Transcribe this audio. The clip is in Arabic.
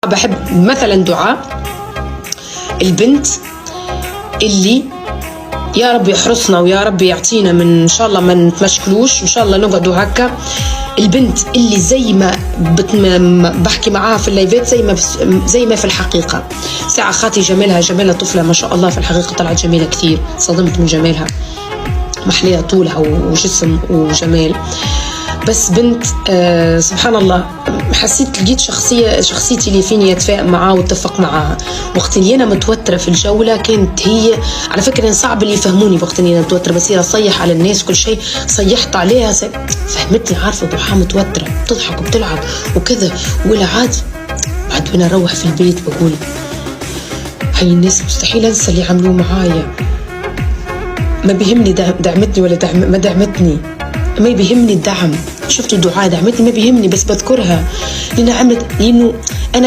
بحب مثلا دعاء البنت اللي يا رب يحرصنا ويا رب يعطينا من إن شاء الله ما نتمشكلوش، إن شاء الله نقعدوا هكا. البنت اللي زي ما بحكي معاها في اللايفات زي ما في الحقيقة. ساعة خاتي جمالها طفلة ما شاء الله، في الحقيقة طلعت جميلة كثير، صدمت من جمالها، محلية طولها وجسم وجمال. بس بنت سبحان الله، حسيت لقيت شخصيتي اللي فيني اتفاهم معاه واتفق معاها. وقت اللي انا متوتره في الجوله كانت هي، على فكره صعب اللي يفهموني وقت اللي انا متوتره، بس هي صيح على الناس كل شيء، صيحت عليها فهمتني، عارفه ضحى متوتره بتضحك وبتلعب وكذا ولا عادي. بعد وانا اروح في البيت بقول هاي الناس مستحيل انسى اللي عملوه معايا، ما بيهمني دعمتني ولا ما دعمتني، ما بيهمني الدعم. شفتوا دعاء دعمتني ما بيهمني، بس بذكرها لأنها عملت، لأنه